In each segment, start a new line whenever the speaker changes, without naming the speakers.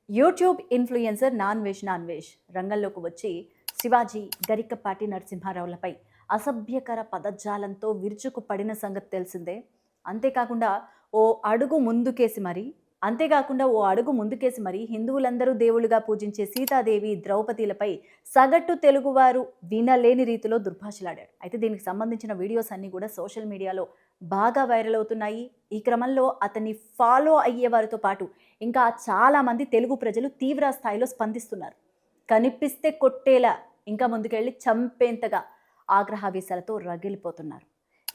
YouTube influencer నాన్వేష్ రంగంలోకి వచ్చి శివాజీ, గరికపాటి నరసింహారావులపై అసభ్యకర పదజాలంతో విరుచుకుపడిన సంగతి తెలిసిందే. అంతేకాకుండా ఓ అడుగు ముందుకేసి మరి హిందువులందరూ దేవుళ్ళుగా పూజించే సీతాదేవి, ద్రౌపదిలపై సగటు తెలుగువారు వినలేని రీతిలో దుర్భాషలాడాడు. అయితే దీనికి సంబంధించిన వీడియోస్ అన్నీ కూడా సోషల్ మీడియాలో బాగా వైరల్ అవుతున్నాయి. ఈ క్రమంలో అతన్ని ఫాలో అయ్యే వారితో పాటు ఇంకా చాలామంది తెలుగు ప్రజలు తీవ్ర స్థాయిలో స్పందిస్తున్నారు. కనిపిస్తే కొట్టేలా, ఇంకా ముందుకెళ్ళి చంపేంతగా ఆగ్రహావేశాలతో రగిలిపోతున్నారు.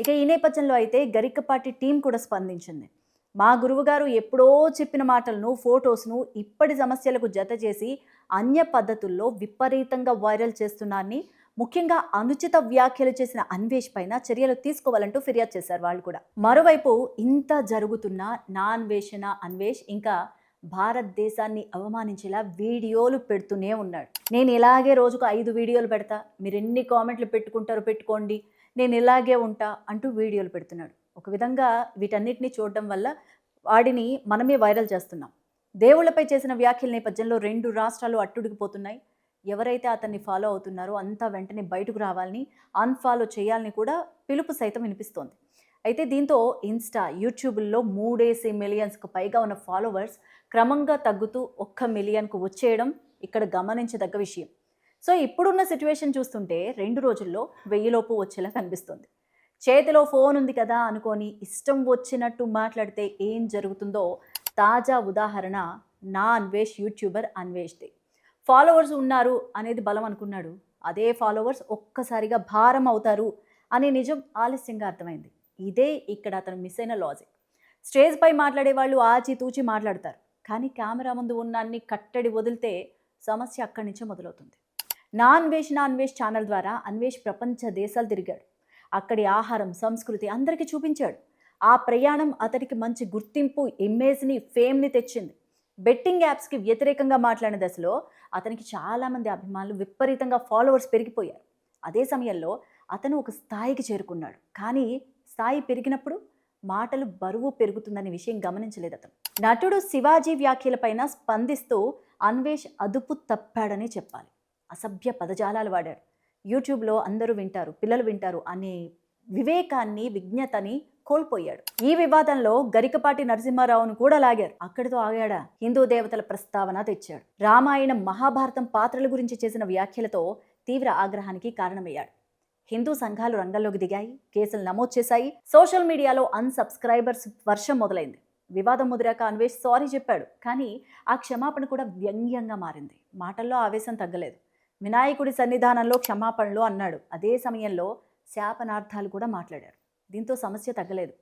ఇక ఈ నేపథ్యంలో అయితే గరికపాటి టీం కూడా స్పందించింది. మా గురువుగారు ఎప్పుడో చెప్పిన మాటలను, ఫొటోస్ను ఇప్పటి సమస్యలకు జత చేసి అన్య పద్ధతుల్లో విపరీతంగా వైరల్ చేస్తున్నారని, ముఖ్యంగా అనుచిత వ్యాఖ్యలు చేసిన అన్వేష్ పైన చర్యలు తీసుకోవాలంటూ ఫిర్యాదు చేశారు వాళ్ళు కూడా. మరోవైపు ఇంత జరుగుతున్న అన్వేష్ ఇంకా భారతదేశాన్ని అవమానించేలా వీడియోలు పెడుతూనే ఉన్నాడు. నేను ఇలాగే రోజుకు 5 వీడియోలు పెడతా, మీరు ఎన్ని కామెంట్లు పెట్టుకుంటారో పెట్టుకోండి, నేను ఇలాగే ఉంటా అంటూ వీడియోలు పెడుతున్నాడు. ఒక విధంగా వీటన్నిటిని చూడడం వల్ల వాడిని మనమే వైరల్ చేస్తున్నాం. దేవుళ్లపై చేసిన వ్యాఖ్యల నేపథ్యంలో 2 రాష్ట్రాలు అట్టుడికిపోతున్నాయి. ఎవరైతే అతన్ని ఫాలో అవుతున్నారో అంతా వెంటనే బయటకు రావాలని, అన్ఫాలో చేయాలని కూడా పిలుపు సైతం వినిపిస్తోంది. అయితే దీంతో ఇన్స్టా, యూట్యూబ్లో 3 మిలియన్స్కు పైగా ఉన్న ఫాలోవర్స్ క్రమంగా తగ్గుతూ 1 మిలియన్కు వచ్చేయడం ఇక్కడ గమనించదగ్గ విషయం. సో ఇప్పుడున్న సిచ్యువేషన్ చూస్తుంటే 2 రోజుల్లో 1000 లోపు వచ్చేలా కనిపిస్తుంది. చేతిలో ఫోన్ ఉంది కదా అనుకొని ఇష్టం వచ్చినట్టు మాట్లాడితే ఏం జరుగుతుందో తాజా ఉదాహరణ యూట్యూబర్ అన్వేష్దే. ఫాలోవర్స్ ఉన్నారు అనేది బలం అనుకున్నాడు. అదే ఫాలోవర్స్ ఒక్కసారిగా భారం అవుతారు అనే నిజం ఆలస్యంగా అర్థమైంది. ఇదే ఇక్కడ అతను మిస్ అయిన లాజిక్. స్టేజ్ పై మాట్లాడే వాళ్ళు ఆచితూచి మాట్లాడతారు, కానీ కెమెరా ముందు ఉన్న అన్ని కట్టడి వదిలితే సమస్య అక్కడి నుంచే మొదలవుతుంది. అన్వేష్ ఛానల్ ద్వారా అన్వేష్ ప్రపంచ దేశాలు తిరిగాడు. అక్కడి ఆహారం, సంస్కృతి అందరికీ చూపించాడు. ఆ ప్రయాణం అతడికి మంచి గుర్తింపు, ఇమేజ్ని, ఫేమ్ని తెచ్చింది. బెట్టింగ్ యాప్స్కి వ్యతిరేకంగా మాట్లాడిన దశలో అతనికి చాలామంది అభిమానులు, విపరీతంగా ఫాలోవర్స్ పెరిగిపోయారు. అదే సమయంలో అతను ఒక స్థాయికి చేరుకున్నాడు. కానీ స్థాయి పెరిగినప్పుడు మాటలు బరువు పెరుగుతుందనే విషయం గమనించలేదు అతను. నటుడు శివాజీ వ్యాఖ్యలపైన స్పందిస్తూ అన్వేష్ అదుపు తప్పాడని చెప్పాలి. అసభ్య పదజాలాలు వాడాడు. యూట్యూబ్లో అందరూ వింటారు, పిల్లలు వింటారు అనే వివేకాన్ని, విజ్ఞతని కోల్పోయాడు. ఈ వివాదంలో గరికపాటి నరసింహారావును కూడా లాగారు. అక్కడితో ఆగాడా? హిందూ దేవతల ప్రస్తావన తెచ్చాడు. రామాయణం, మహాభారతం పాత్రల గురించి చేసిన వ్యాఖ్యలతో తీవ్ర ఆగ్రహానికి కారణమయ్యాడు. హిందూ సంఘాలు రంగంలోకి దిగాయి, కేసులు నమోదు చేశాయి. సోషల్ మీడియాలో అన్సబ్స్క్రైబర్స్ వర్షం మొదలైంది. వివాదం ముదిరాక అన్వేష్ సారీ చెప్పాడు. కానీ ఆ క్షమాపణ కూడా వ్యంగ్యంగా మారింది. మాటల్లో ఆవేశం తగ్గలేదు. వినాయకుడి సన్నిధానంలో క్షమాపణలు అన్నాడు. అదే సమయంలో శాపనార్థాలు కూడా మాట్లాడారు. దీంతో సమస్య తగ్గలేదు.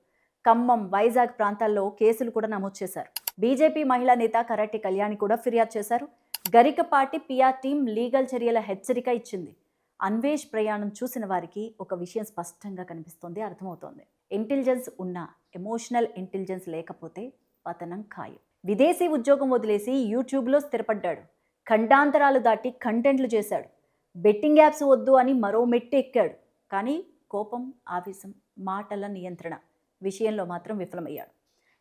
ఖమ్మం, వైజాగ్ ప్రాంతాల్లో కేసులు కూడా నమోదు చేశారు. బీజేపీ మహిళా నేత కరాటి కళ్యాణి కూడా ఫిర్యాదు చేశారు. గరికపాటి పిఆర్ టీం లీగల్ చర్యల హెచ్చరిక ఇచ్చింది. అన్వేష్ ప్రయాణం చూసిన వారికి ఒక విషయం స్పష్టంగా కనిపిస్తోంది, అర్థమవుతోంది. ఇంటెలిజెన్స్ ఉన్నా, ఎమోషనల్ ఇంటెలిజెన్స్ లేకపోతే పతనం ఖాయం. విదేశీ ఉద్యోగం వదిలేసి యూట్యూబ్లో స్థిరపడ్డాడు. ఖండాంతరాలు దాటి కంటెంట్లు చేశాడు. బెట్టింగ్ యాప్స్ వద్దు అని మరో మెట్టు ఎక్కాడు. కానీ కోపం, ఆవేశం, మాటల నియంత్రణ విషయంలో మాత్రం విఫలమయ్యాడు.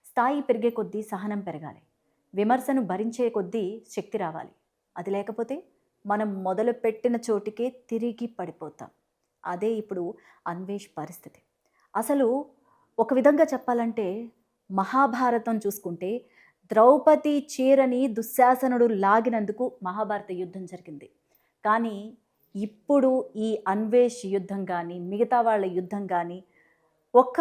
స్థాయి పెరిగే కొద్దీ సహనం పెరగాలి. విమర్శను భరించే కొద్దీ శక్తి రావాలి. అది లేకపోతే మనం మొదలుపెట్టిన చోటికే తిరిగి పడిపోతాం. అదే ఇప్పుడు అన్వేష్ పరిస్థితి. అసలు ఒక విధంగా చెప్పాలంటే మహాభారతం చూసుకుంటే ద్రౌపది చీరని దుశ్శాసనుడు లాగినందుకు మహాభారత యుద్ధం జరిగింది. కానీ ఇప్పుడు ఈ అన్వేష్ యుద్ధం కానీ, మిగతా వాళ్ళ యుద్ధం కానీ, ఒక్క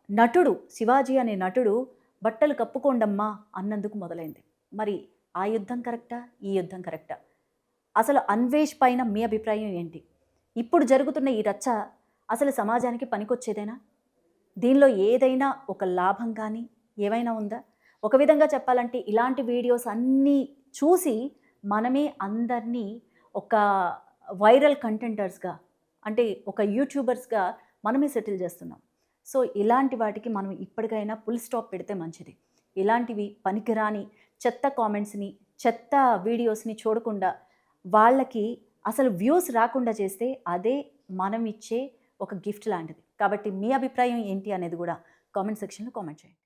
నటుడు, శివాజీ అనే నటుడు బట్టలు కప్పుకోండమ్మా అన్నందుకు మొదలైంది. మరి ఆ యుద్ధం కరెక్టా? ఈ యుద్ధం కరెక్టా? అసలు అన్వేష్ పైన మీ అభిప్రాయం ఏంటి? ఇప్పుడు జరుగుతున్న ఈ రచ్చ అసలు సమాజానికి పనికొచ్చేదేనా? దీనిలో ఏదైనా ఒక లాభం కానీ ఏమైనా ఉందా? ఒక విధంగా చెప్పాలంటే ఇలాంటి వీడియోస్ అన్నీ చూసి మనమే అందరినీ ఒక వైరల్ కంటెంటర్స్గా, అంటే ఒక యూట్యూబర్స్గా మనమే సెటిల్ చేస్తున్నాం. సో ఇలాంటి వాటికి మనం ఇప్పటికైనా ఫుల్ స్టాప్ పెడితే మంచిది. ఇలాంటివి పనికిరాని చెత్త కామెంట్స్ని, చెత్త వీడియోస్ని చూడకుండా వాళ్ళకి అసలు వ్యూస్ రాకుండా చేస్తే అదే మనం ఇచ్చే ఒక గిఫ్ట్ లాంటిది. కాబట్టి మీ అభిప్రాయం ఏంటి అనేది కూడా కామెంట్ సెక్షన్లో కామెంట్ చేయండి.